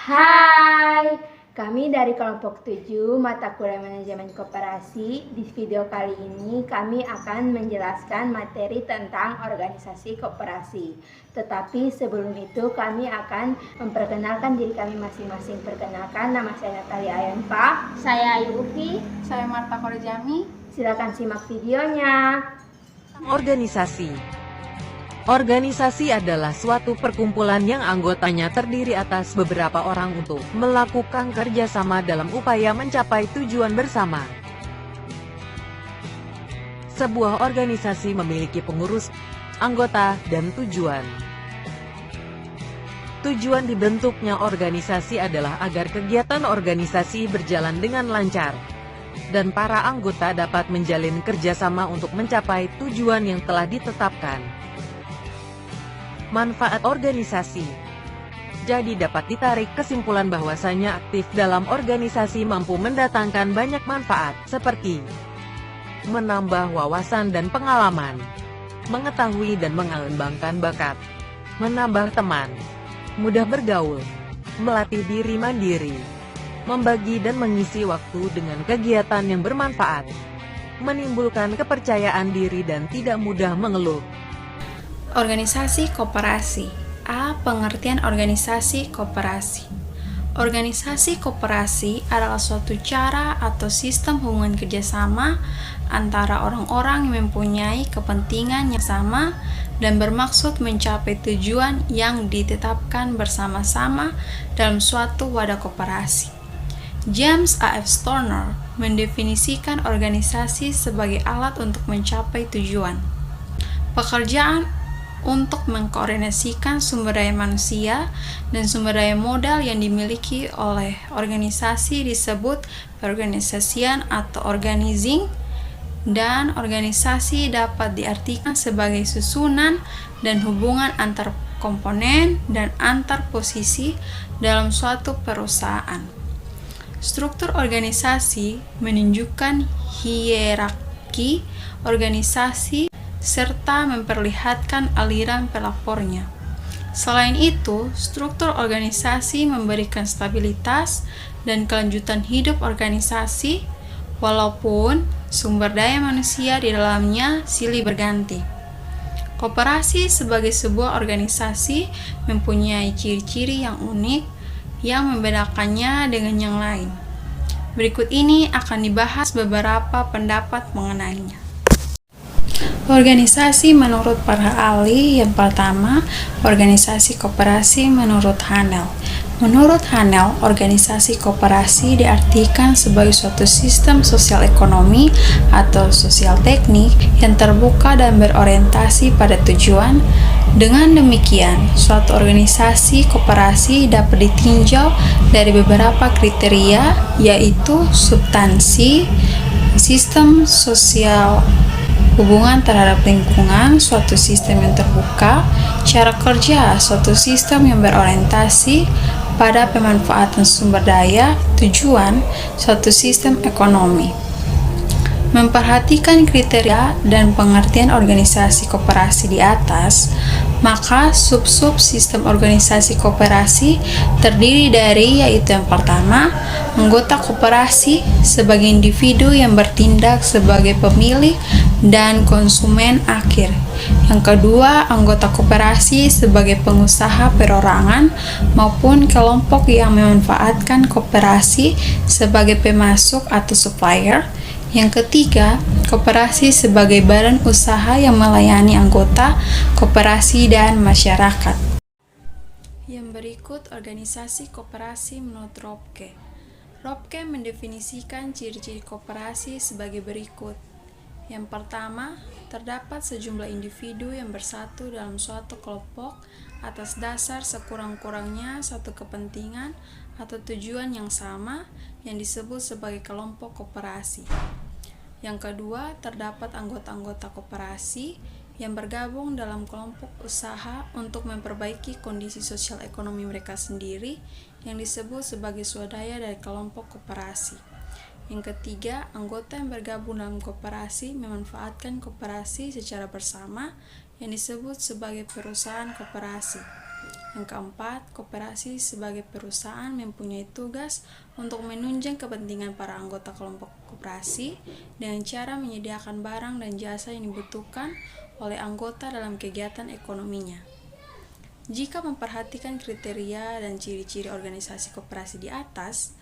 Hai, kami dari kelompok 7 mata kuliah manajemen koperasi. Di video kali ini kami akan menjelaskan materi tentang organisasi koperasi. Tetapi sebelum itu kami akan memperkenalkan diri kami masing-masing. Perkenalkan, nama saya Natalia Ayanfa. Saya Ayu Ufi. Saya Marta Korjami. Silakan simak videonya. Organisasi adalah suatu perkumpulan yang anggotanya terdiri atas beberapa orang untuk melakukan kerjasama dalam upaya mencapai tujuan bersama. Sebuah organisasi memiliki pengurus, anggota, dan tujuan. Tujuan dibentuknya organisasi adalah agar kegiatan organisasi berjalan dengan lancar, dan para anggota dapat menjalin kerjasama untuk mencapai tujuan yang telah ditetapkan. Manfaat organisasi. Jadi dapat ditarik kesimpulan bahwasanya aktif dalam organisasi mampu mendatangkan banyak manfaat, seperti menambah wawasan dan pengalaman, mengetahui dan mengembangkan bakat, menambah teman, mudah bergaul, melatih diri mandiri, membagi dan mengisi waktu dengan kegiatan yang bermanfaat, menimbulkan kepercayaan diri dan tidak mudah mengeluh. Organisasi koperasi. A. Pengertian organisasi koperasi. Organisasi koperasi adalah suatu cara atau sistem hubungan kerjasama antara orang-orang yang mempunyai kepentingan yang sama dan bermaksud mencapai tujuan yang ditetapkan bersama-sama dalam suatu wadah koperasi. James A. F. Stoner mendefinisikan organisasi sebagai alat untuk mencapai tujuan. Pekerjaan untuk mengkoordinasikan sumber daya manusia dan sumber daya modal yang dimiliki oleh organisasi disebut perorganisasian atau organizing, dan organisasi dapat diartikan sebagai susunan dan hubungan antar komponen dan antar posisi dalam suatu perusahaan. Struktur organisasi menunjukkan hierarki organisasi serta memperlihatkan aliran pelapornya. Selain itu, struktur organisasi memberikan stabilitas dan kelanjutan hidup organisasi, walaupun sumber daya manusia di dalamnya silih berganti. Koperasi sebagai sebuah organisasi mempunyai ciri-ciri yang unik yang membedakannya dengan yang lain. Berikut ini akan dibahas beberapa pendapat mengenainya. Organisasi menurut para ahli. Yang pertama, organisasi koperasi menurut Hanel. Menurut Hanel, organisasi koperasi diartikan sebagai suatu sistem sosial ekonomi atau sosial teknik yang terbuka dan berorientasi pada tujuan. Dengan demikian, suatu organisasi koperasi dapat ditinjau dari beberapa kriteria, yaitu substansi, sistem sosial, hubungan terhadap lingkungan, suatu sistem yang terbuka, cara kerja, suatu sistem yang berorientasi pada pemanfaatan sumber daya, tujuan, suatu sistem ekonomi. Memperhatikan kriteria dan pengertian organisasi koperasi di atas, maka sub-sub sistem organisasi koperasi terdiri dari, yaitu yang pertama, anggota koperasi sebagai individu yang bertindak sebagai pemilih dan konsumen akhir. Yang kedua, anggota koperasi sebagai pengusaha perorangan maupun kelompok yang memanfaatkan koperasi sebagai pemasok atau supplier. Yang ketiga, koperasi sebagai badan usaha yang melayani anggota koperasi dan masyarakat. Yang berikut organisasi koperasi menurut Ropke. Ropke mendefinisikan ciri-ciri koperasi sebagai berikut. Yang pertama, terdapat sejumlah individu yang bersatu dalam suatu kelompok atas dasar sekurang-kurangnya satu kepentingan atau tujuan yang sama yang disebut sebagai kelompok koperasi. Yang kedua, terdapat anggota-anggota koperasi yang bergabung dalam kelompok usaha untuk memperbaiki kondisi sosial ekonomi mereka sendiri yang disebut sebagai swadaya dari kelompok koperasi. Yang ketiga, anggota yang bergabung dalam koperasi memanfaatkan koperasi secara bersama yang disebut sebagai perusahaan koperasi. Yang keempat, koperasi sebagai perusahaan mempunyai tugas untuk menunjang kepentingan para anggota kelompok koperasi dengan cara menyediakan barang dan jasa yang dibutuhkan oleh anggota dalam kegiatan ekonominya. Jika memperhatikan kriteria dan ciri-ciri organisasi koperasi di atas,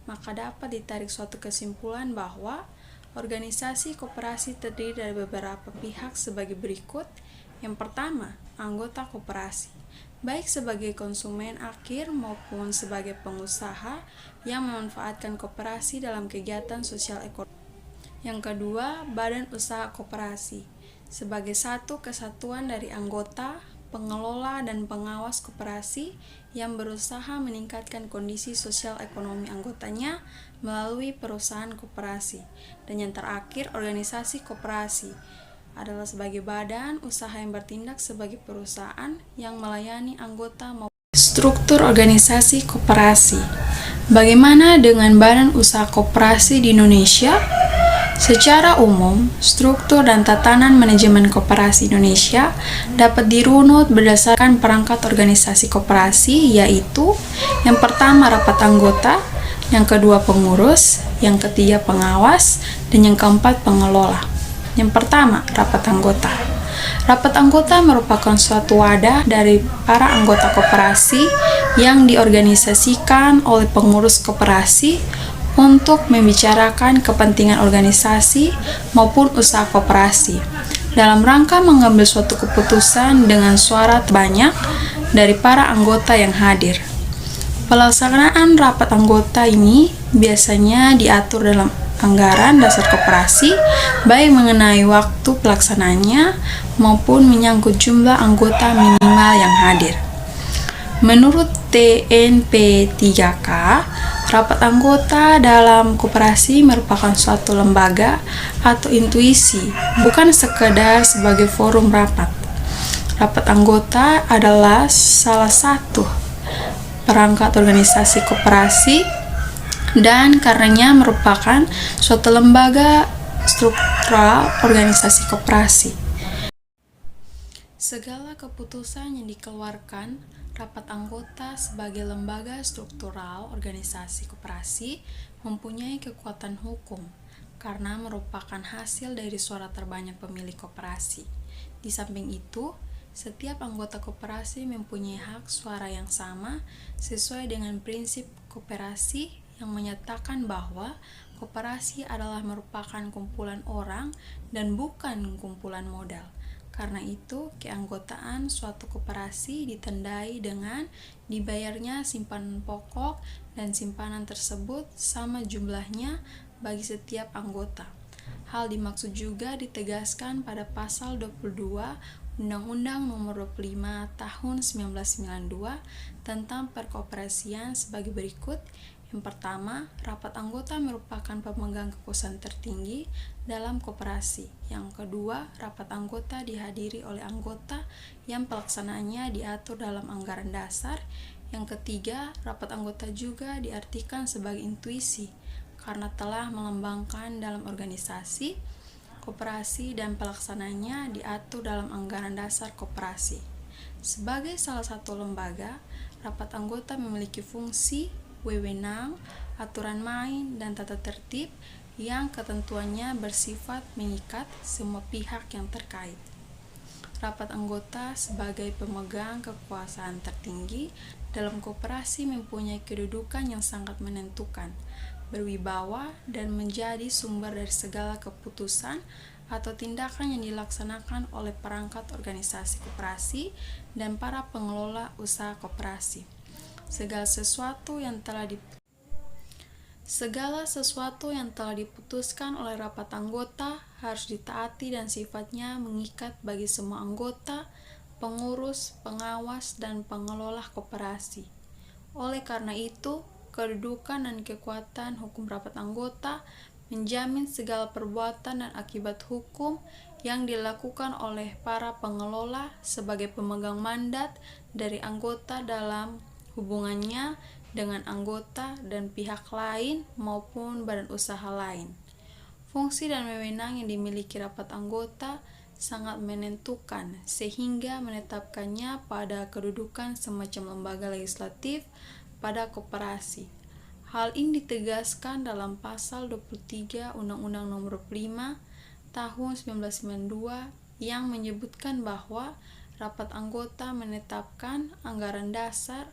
maka dapat ditarik suatu kesimpulan bahwa organisasi koperasi terdiri dari beberapa pihak sebagai berikut. Yang pertama, anggota koperasi, baik sebagai konsumen akhir maupun sebagai pengusaha yang memanfaatkan koperasi dalam kegiatan sosial ekonomi. Yang kedua, badan usaha koperasi, sebagai satu kesatuan dari anggota, pengelola, dan pengawas koperasi yang berusaha meningkatkan kondisi sosial ekonomi anggotanya melalui perusahaan koperasi. Dan yang terakhir, organisasi koperasi adalah sebagai badan usaha yang bertindak sebagai perusahaan yang melayani anggota maupun struktur organisasi koperasi. Bagaimana dengan badan usaha koperasi di Indonesia? Secara umum, struktur dan tatanan manajemen koperasi Indonesia dapat dirunut berdasarkan perangkat organisasi koperasi, yaitu yang pertama rapat anggota, yang kedua pengurus, yang ketiga pengawas, dan yang keempat pengelola. Yang pertama, rapat anggota. Rapat anggota merupakan suatu wadah dari para anggota koperasi yang diorganisasikan oleh pengurus koperasi untuk membicarakan kepentingan organisasi maupun usaha koperasi dalam rangka mengambil suatu keputusan dengan suara terbanyak dari para anggota yang hadir. Pelaksanaan rapat anggota ini biasanya diatur dalam anggaran dasar koperasi, baik mengenai waktu pelaksanaannya maupun menyangkut jumlah anggota minimal yang hadir. Menurut TNP3K, rapat anggota dalam koperasi merupakan suatu lembaga atau intuisi, bukan sekedar sebagai forum rapat. Rapat anggota adalah salah satu perangkat organisasi koperasi dan karenanya merupakan suatu lembaga struktural organisasi koperasi. Segala keputusan yang dikeluarkan rapat anggota sebagai lembaga struktural organisasi koperasi mempunyai kekuatan hukum karena merupakan hasil dari suara terbanyak pemilik koperasi. Di samping itu, setiap anggota koperasi mempunyai hak suara yang sama sesuai dengan prinsip koperasi yang menyatakan bahwa koperasi adalah merupakan kumpulan orang dan bukan kumpulan modal. Karena itu, keanggotaan suatu koperasi ditandai dengan dibayarnya simpanan pokok dan simpanan tersebut sama jumlahnya bagi setiap anggota. Hal dimaksud juga ditegaskan pada pasal 22 Undang-Undang Nomor 25 Tahun 1992 tentang perkoperasian sebagai berikut. Yang pertama, rapat anggota merupakan pemegang kekuasaan tertinggi dalam koperasi. Yang kedua, rapat anggota dihadiri oleh anggota yang pelaksanaannya diatur dalam anggaran dasar. Yang ketiga, rapat anggota juga diartikan sebagai intuisi karena telah mengembangkan dalam organisasi koperasi dan pelaksanaannya diatur dalam anggaran dasar koperasi. Sebagai salah satu lembaga, rapat anggota memiliki fungsi, wewenang, aturan main, dan tata tertib yang ketentuannya bersifat mengikat semua pihak yang terkait. Rapat anggota sebagai pemegang kekuasaan tertinggi dalam koperasi mempunyai kedudukan yang sangat menentukan, berwibawa, dan menjadi sumber dari segala keputusan atau tindakan yang dilaksanakan oleh perangkat organisasi koperasi dan para pengelola usaha koperasi. Segala sesuatu yang telah diputuskan oleh rapat anggota harus ditaati dan sifatnya mengikat bagi semua anggota, pengurus, pengawas, dan pengelola koperasi. Oleh karena itu, kedudukan dan kekuatan hukum rapat anggota menjamin segala perbuatan dan akibat hukum yang dilakukan oleh para pengelola sebagai pemegang mandat dari anggota dalam hubungannya dengan anggota dan pihak lain maupun badan usaha lain. Fungsi dan wewenang yang dimiliki rapat anggota sangat menentukan sehingga menetapkannya pada kedudukan semacam lembaga legislatif pada koperasi. Hal ini ditegaskan dalam pasal 23 Undang-Undang Nomor 5 Tahun 1992 yang menyebutkan bahwa rapat anggota menetapkan anggaran dasar,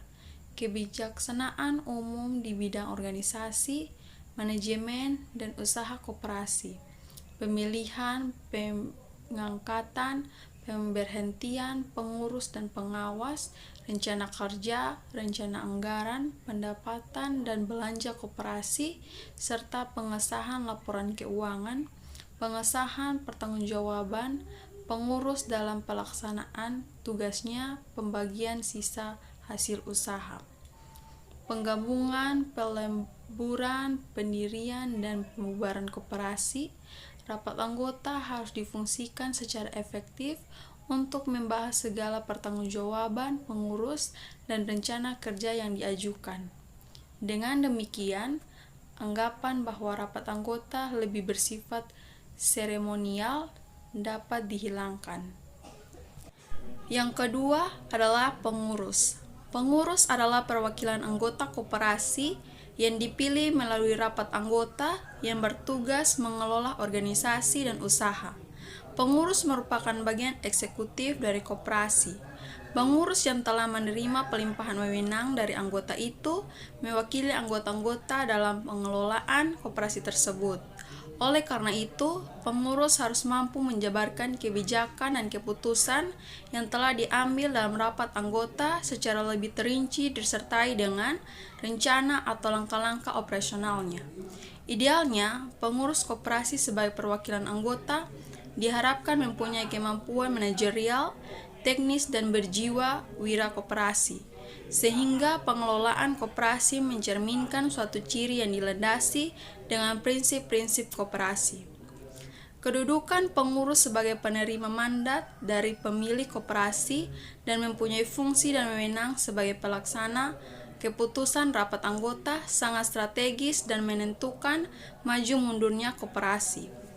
kebijaksanaan umum di bidang organisasi, manajemen, dan usaha koperasi, pemilihan, pengangkatan, pemberhentian, pengurus dan pengawas, rencana kerja, rencana anggaran, pendapatan dan belanja koperasi, serta pengesahan laporan keuangan, pengesahan pertanggungjawaban pengurus dalam pelaksanaan tugasnya, pembagian sisa hasil usaha, penggabungan, pelemburan, pendirian, dan pembubaran koperasi. Rapat anggota harus difungsikan secara efektif untuk membahas segala pertanggungjawaban pengurus dan rencana kerja yang diajukan. Dengan demikian, anggapan bahwa rapat anggota lebih bersifat seremonial dapat dihilangkan. Yang kedua adalah pengurus. Pengurus adalah perwakilan anggota koperasi yang dipilih melalui rapat anggota yang bertugas mengelola organisasi dan usaha. Pengurus merupakan bagian eksekutif dari koperasi. Pengurus yang telah menerima pelimpahan wewenang dari anggota itu mewakili anggota-anggota dalam pengelolaan koperasi tersebut. Oleh karena itu, pengurus harus mampu menjabarkan kebijakan dan keputusan yang telah diambil dalam rapat anggota secara lebih terinci disertai dengan rencana atau langkah-langkah operasionalnya. Idealnya, pengurus koperasi sebagai perwakilan anggota diharapkan mempunyai kemampuan manajerial, teknis dan berjiwa wira koperasi, sehingga pengelolaan koperasi mencerminkan suatu ciri yang dilandasi dengan prinsip-prinsip koperasi. Kedudukan pengurus sebagai penerima mandat dari pemilik koperasi dan mempunyai fungsi dan wewenang sebagai pelaksana keputusan rapat anggota sangat strategis dan menentukan maju mundurnya koperasi.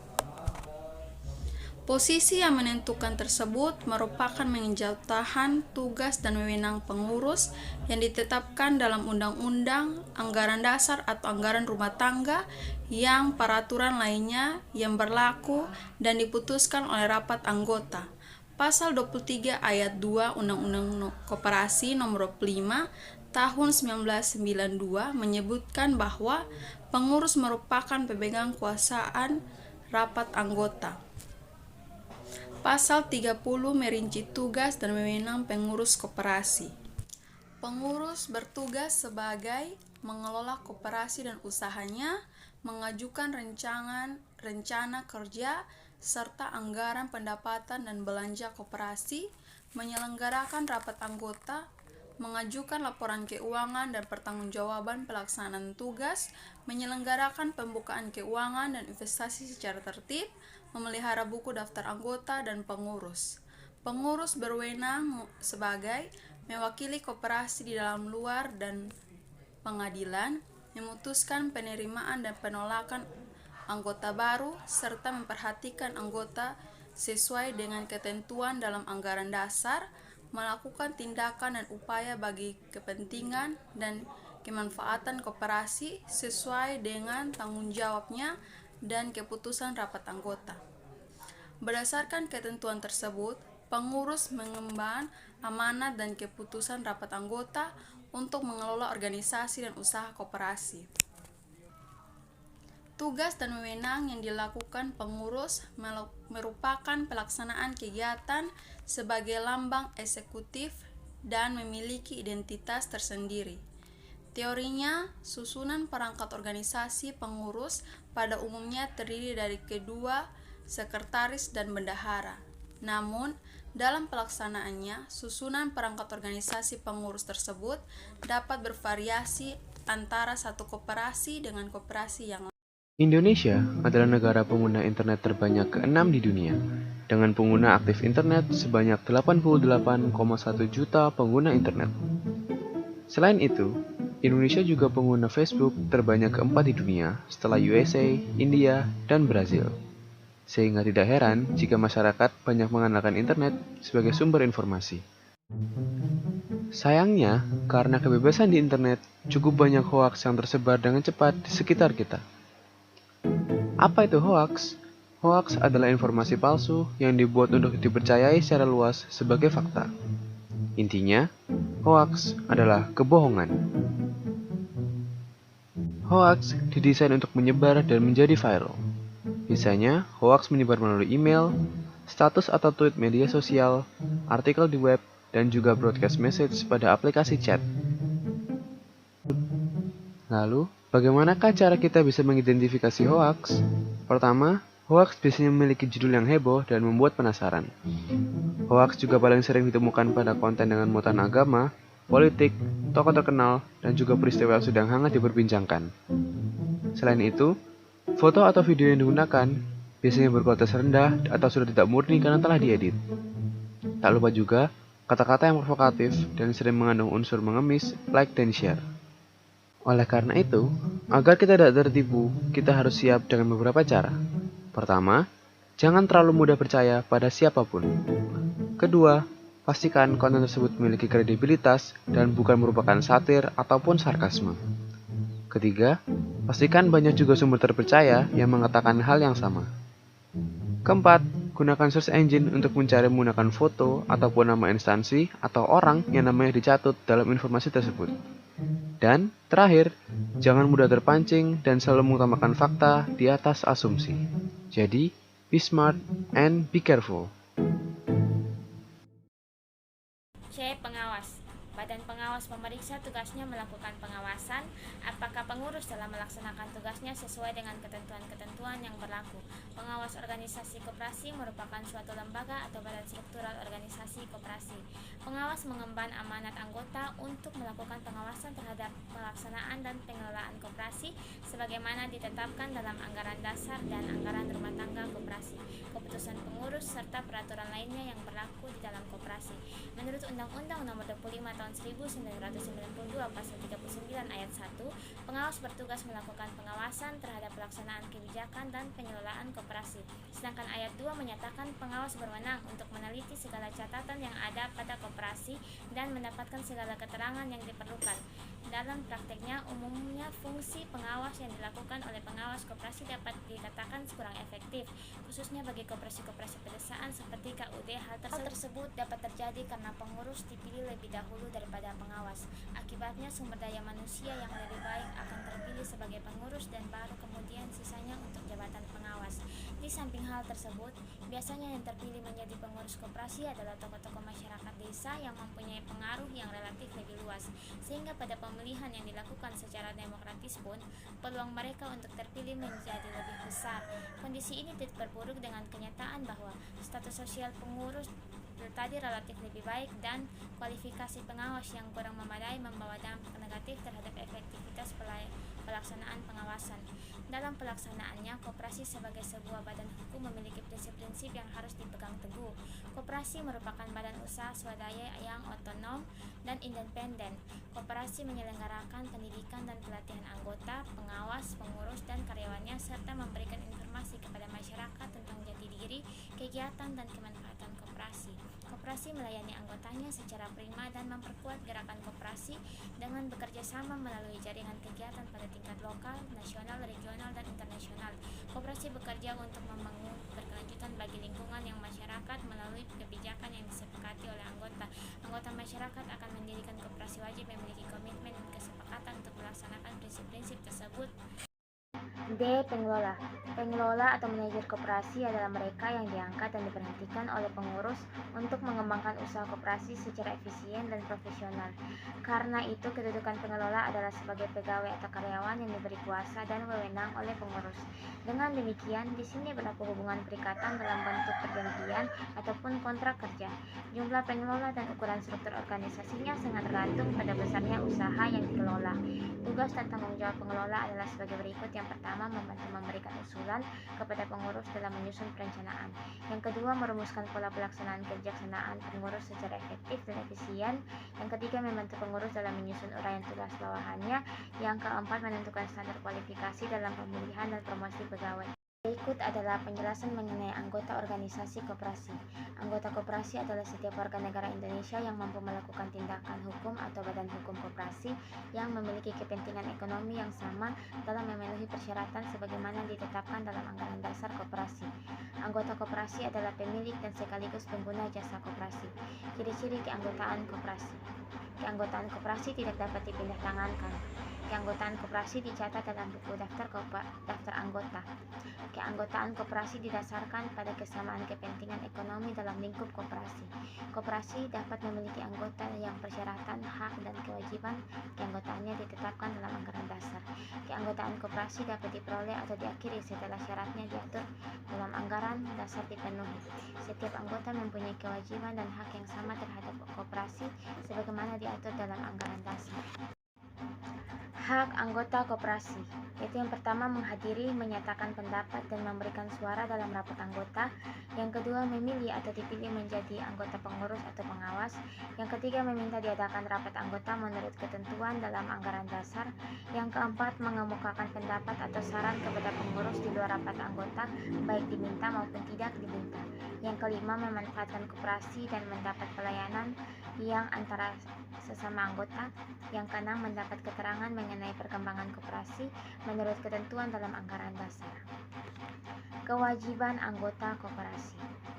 Posisi yang menentukan tersebut merupakan menjatuhkan tugas dan wewenang pengurus yang ditetapkan dalam undang-undang, anggaran dasar atau anggaran rumah tangga yang peraturan lainnya yang berlaku dan diputuskan oleh rapat anggota. Pasal 23 ayat 2 Undang-Undang Koperasi Nomor 5 Tahun 1992 menyebutkan bahwa pengurus merupakan pemegang kuasaan rapat anggota. Pasal 30 merinci tugas dan wewenang pengurus koperasi. Pengurus bertugas sebagai mengelola koperasi dan usahanya, mengajukan rencana kerja, serta anggaran pendapatan dan belanja koperasi, menyelenggarakan rapat anggota, mengajukan laporan keuangan dan pertanggungjawaban pelaksanaan tugas, menyelenggarakan pembukaan keuangan dan investasi secara tertib, memelihara buku daftar anggota dan pengurus. Pengurus berwenang sebagai mewakili koperasi di dalam luar dan pengadilan, memutuskan penerimaan dan penolakan anggota baru, serta memperhatikan anggota sesuai dengan ketentuan dalam anggaran dasar, melakukan tindakan dan upaya bagi kepentingan dan kemanfaatan koperasi sesuai dengan tanggung jawabnya dan keputusan rapat anggota. Berdasarkan ketentuan tersebut, pengurus mengemban amanat dan keputusan rapat anggota untuk mengelola organisasi dan usaha koperasi. Tugas dan wewenang yang dilakukan pengurus merupakan pelaksanaan kegiatan sebagai lambang eksekutif dan memiliki identitas tersendiri. Teorinya, susunan perangkat organisasi pengurus pada umumnya terdiri dari kedua, sekretaris dan bendahara. Namun, dalam pelaksanaannya, susunan perangkat organisasi pengurus tersebut dapat bervariasi antara satu koperasi dengan koperasi yang lain. Indonesia adalah negara pengguna internet terbanyak ke-6 di dunia, dengan pengguna aktif internet sebanyak 88,1 juta pengguna internet. Selain itu, Indonesia juga pengguna Facebook terbanyak keempat di dunia setelah USA, India, dan Brazil. sehingga tidak heran jika masyarakat banyak mengandalkan internet sebagai sumber informasi. Sayangnya, karena kebebasan di internet, cukup banyak hoaks yang tersebar dengan cepat di sekitar kita. Apa itu hoaks? Hoaks adalah informasi palsu yang dibuat untuk dipercayai secara luas sebagai fakta. Intinya, hoaks adalah kebohongan. Hoaks didesain untuk menyebar dan menjadi viral. Biasanya, hoaks menyebar melalui email, status atau tweet media sosial, artikel di web, dan juga broadcast message pada aplikasi chat. Lalu, bagaimanakah cara kita bisa mengidentifikasi hoaks? Pertama, hoaks biasanya memiliki judul yang heboh dan membuat penasaran. Hoaks juga paling sering ditemukan pada konten dengan muatan agama, politik, tokoh terkenal, dan juga peristiwa yang sedang hangat diperbincangkan. Selain itu, foto atau video yang digunakan biasanya berkualitas rendah atau sudah tidak murni karena telah diedit. Tak lupa juga, kata-kata yang provokatif dan sering mengandung unsur mengemis, like dan share. Oleh karena itu, agar kita tidak tertipu, kita harus siap dengan beberapa cara. Pertama, jangan terlalu mudah percaya pada siapapun. Kedua, pastikan konten tersebut memiliki kredibilitas dan bukan merupakan satir ataupun sarkasme. Ketiga, pastikan banyak juga sumber terpercaya yang mengatakan hal yang sama. Keempat, gunakan search engine untuk mencari menggunakan foto ataupun nama instansi atau orang yang namanya dicatut dalam informasi tersebut. Dan terakhir, jangan mudah terpancing dan selalu mengutamakan fakta di atas asumsi. Jadi, be smart and be careful. C. Pengawas. Badan pengawas pemeriksa tugasnya melakukan pengawasan apakah pengurus dalam melaksanakan tugasnya sesuai dengan ketentuan-ketentuan yang berlaku. Pengawas organisasi koperasi merupakan suatu lembaga atau badan struktural organisasi koperasi. Pengawas mengemban amanat anggota untuk melakukan pengawasan terhadap pelaksanaan dan pengelolaan koperasi sebagaimana ditetapkan dalam anggaran dasar dan anggaran rumah tangga koperasi, keputusan pengurus serta peraturan lainnya yang berlaku di dalam koperasi. Menurut Undang-Undang Nomor 25 Tahun 1992 Pasal 39 Ayat 1, pengawas bertugas melakukan pengawasan terhadap pelaksanaan kebijakan dan pengelolaan koperasi. Sedangkan Ayat 2 menyatakan pengawas berwenang untuk meneliti segala catatan yang ada pada koperasi dan mendapatkan segala keterangan yang diperlukan. Dalam prakteknya, umumnya fungsi pengawas yang dilakukan oleh pengawas koperasi dapat dikatakan kurang efektif, khususnya bagi koperasi-koperasi pedesaan seperti KUD. Hal tersebut dapat terjadi karena pengurus dipilih lebih dahulu daripada pengawas. Akibatnya, sumber daya manusia yang lebih baik akan terpilih sebagai pengurus dan baru kemudian sisanya untuk jabatan pengawas. Di samping hal tersebut, biasanya yang terpilih menjadi pengurus koperasi adalah tokoh-tokoh masyarakat desa yang mempunyai pengaruh yang relatif lebih luas, sehingga pada pemilihan yang dilakukan secara demokratis pun, peluang mereka untuk terpilih menjadi lebih besar. Kondisi ini diperburuk dengan kenyataan bahwa status sosial pengurus tadi relatif lebih baik dan kualifikasi pengawas yang kurang memadai membawa dampak negatif terhadap efektivitas pelaksanaan pengawasan. Dalam pelaksanaannya, koperasi sebagai sebuah badan hukum memiliki prinsip-prinsip yang harus dipegang teguh. Koperasi merupakan badan usaha swadaya yang otonom dan independen. Koperasi menyelenggarakan pendidikan dan pelatihan anggota, pengawas, pengurus, dan karyawannya serta memberikan informasi kepada masyarakat tentang jati diri, kegiatan, dan kemanfaatan koperasi. Koperasi melayani anggotanya secara prima dan memperkuat gerakan koperasi dengan bekerja sama melalui jaringan kegiatan pada tingkat lokal, nasional, regional, dan internasional. Koperasi bekerja untuk membangun berkelanjutan bagi lingkungan yang masyarakat melalui kebijakan yang disepakati oleh anggota. Anggota masyarakat akan mendirikan koperasi wajib memiliki komitmen dan kesepakatan untuk melaksanakan prinsip-prinsip tersebut. D. Pengelola. Pengelola atau manajer koperasi adalah mereka yang diangkat dan diberhentikan oleh pengurus untuk mengembangkan usaha koperasi secara efisien dan profesional. Karena itu, kedudukan pengelola adalah sebagai pegawai atau karyawan yang diberi kuasa dan wewenang oleh pengurus. Dengan demikian, di sini berlaku hubungan perikatan dalam bentuk perjanjian ataupun kontrak kerja. Jumlah pengelola dan ukuran struktur organisasinya sangat tergantung pada besarnya usaha yang dikelola. Tugas dan tanggung jawab pengelola adalah sebagai berikut. Yang pertama, membantu memberikan usulan kepada pengurus dalam menyusun perencanaan. Yang kedua, merumuskan pola pelaksanaan kebijaksanaan pengurus secara efektif dan efisien. Yang ketiga, membantu pengurus dalam menyusun uraian tugas bawahannya. Yang keempat, menentukan standar kualifikasi dalam pemilihan dan promosi pegawai. Berikut adalah penjelasan mengenai anggota organisasi koperasi. Anggota koperasi adalah setiap warga negara Indonesia yang mampu melakukan tindakan hukum atau badan hukum koperasi yang memiliki kepentingan ekonomi yang sama dalam memenuhi persyaratan sebagaimana ditetapkan dalam anggaran dasar koperasi. Anggota koperasi adalah pemilik dan sekaligus pengguna jasa koperasi. Ciri-ciri keanggotaan koperasi. Keanggotaan koperasi tidak dapat dipindah tangankan. Keanggotaan koperasi dicatat dalam buku daftar anggota. Keanggotaan koperasi didasarkan pada kesamaan kepentingan ekonomi dalam lingkup koperasi. Koperasi dapat memiliki anggota yang persyaratan, hak, dan kewajiban keanggotaannya ditetapkan dalam anggaran dasar. Keanggotaan koperasi dapat diperoleh atau diakhiri setelah syaratnya diatur dalam anggaran dasar dipenuhi. Setiap anggota mempunyai kewajiban dan hak yang sama terhadap koperasi sebagaimana diatur dalam anggaran dasar. Hak anggota koperasi, yaitu yang pertama menghadiri, menyatakan pendapat, dan memberikan suara dalam rapat anggota. Yang kedua memilih atau dipilih menjadi anggota pengurus atau pengawas. Yang ketiga meminta diadakan rapat anggota menurut ketentuan dalam anggaran dasar. Yang keempat mengemukakan pendapat atau saran kepada pengurus di luar rapat anggota, baik diminta maupun tidak diminta. Yang kelima memanfaatkan koperasi dan mendapat pelayanan yang antara sesama anggota. Yang keenam mendapat keterangan mengenai perkembangan koperasi menurut ketentuan dalam anggaran dasar. Kewajiban anggota koperasi,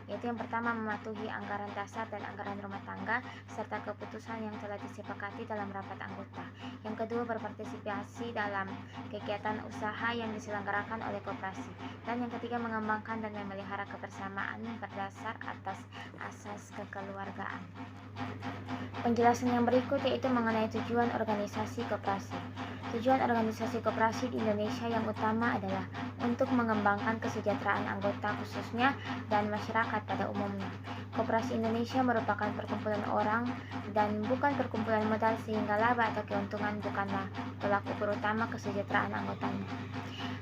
yaitu yang pertama mematuhi anggaran dasar dan anggaran rumah tangga serta keputusan yang telah disepakati dalam rapat anggota. Yang kedua berpartisipasi dalam kegiatan usaha yang diselenggarakan oleh koperasi. Dan yang ketiga mengembangkan dan memelihara kebersamaan berdasar atas asas kekeluargaan. Penjelasan yang berikut yaitu mengenai tujuan organisasi koperasi. Tujuan organisasi koperasi di Indonesia yang utama adalah untuk mengembangkan kesejahteraan anggota khususnya dan masyarakat pada umumnya. Koperasi Indonesia merupakan perkumpulan orang dan bukan perkumpulan modal sehingga laba atau keuntungan bukanlah tolak ukur utama kesejahteraan anggotanya.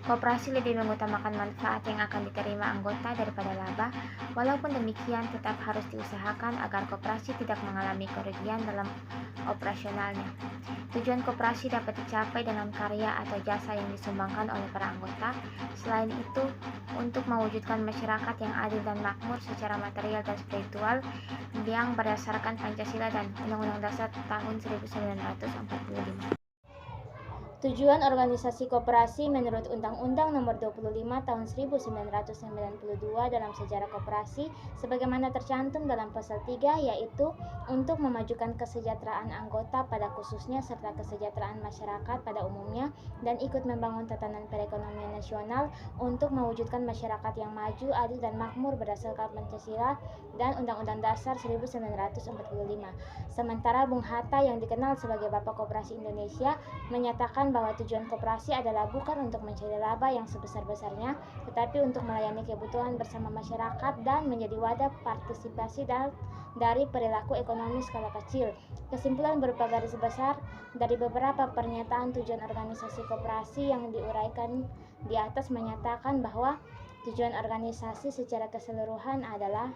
Koperasi lebih mengutamakan manfaat yang akan diterima anggota daripada laba. Walaupun demikian, tetap harus diusahakan agar koperasi tidak mengalami kerugian dalam operasionalnya. Tujuan koperasi dapat dicapai dengan karya atau jasa yang disumbangkan oleh para anggota. Selain itu, untuk mewujudkan masyarakat yang adil dan makmur secara material dan spiritual yang berdasarkan Pancasila dan Undang-Undang Dasar tahun 1945. Tujuan organisasi koperasi menurut Undang-Undang Nomor 25 Tahun 1992 dalam sejarah koperasi sebagaimana tercantum dalam pasal 3 yaitu untuk memajukan kesejahteraan anggota pada khususnya serta kesejahteraan masyarakat pada umumnya dan ikut membangun tatanan perekonomian nasional untuk mewujudkan masyarakat yang maju, adil dan makmur berdasarkan Pancasila dan Undang-Undang Dasar 1945. Sementara Bung Hatta yang dikenal sebagai Bapak Koperasi Indonesia menyatakan bahwa tujuan koperasi adalah bukan untuk mencari laba yang sebesar-besarnya, tetapi untuk melayani kebutuhan bersama masyarakat dan menjadi wadah partisipasi dari perilaku ekonomi skala kecil. Kesimpulan berupa garis besar dari beberapa pernyataan tujuan organisasi koperasi yang diuraikan di atas menyatakan bahwa tujuan organisasi secara keseluruhan adalah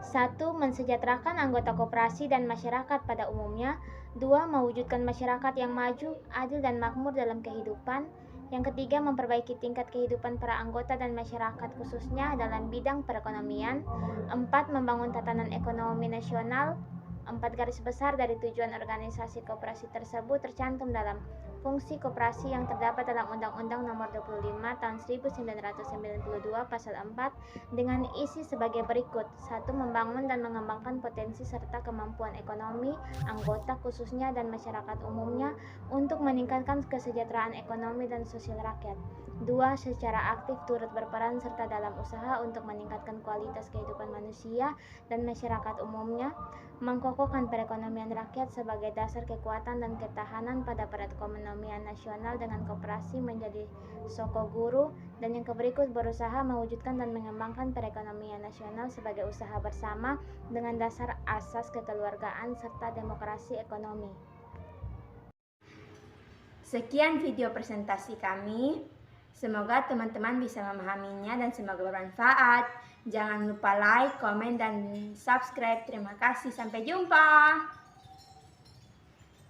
1. Mensejahterakan anggota koperasi dan masyarakat pada umumnya. 2. Mewujudkan masyarakat yang maju, adil dan makmur dalam kehidupan. Yang ketiga, memperbaiki tingkat kehidupan para anggota dan masyarakat khususnya dalam bidang perekonomian. 4. Membangun tatanan ekonomi nasional. 4 garis besar dari tujuan organisasi koperasi tersebut tercantum dalam fungsi koperasi yang terdapat dalam Undang-Undang Nomor 25 Tahun 1992 Pasal 4 dengan isi sebagai berikut. 1. Membangun dan mengembangkan potensi serta kemampuan ekonomi anggota khususnya dan masyarakat umumnya untuk meningkatkan kesejahteraan ekonomi dan sosial rakyat. 2. Secara aktif turut berperan serta dalam usaha untuk meningkatkan kualitas kehidupan manusia dan masyarakat umumnya, mengkokohkan perekonomian rakyat sebagai dasar kekuatan dan ketahanan pada perekonomian nasional dengan koperasi menjadi sokoguru, dan yang berikut berusaha mewujudkan dan mengembangkan perekonomian nasional sebagai usaha bersama dengan dasar asas kekeluargaan serta demokrasi ekonomi. Sekian video presentasi kami. Semoga teman-teman bisa memahaminya dan semoga bermanfaat. Jangan lupa like, komen, dan subscribe. Terima kasih. Sampai jumpa.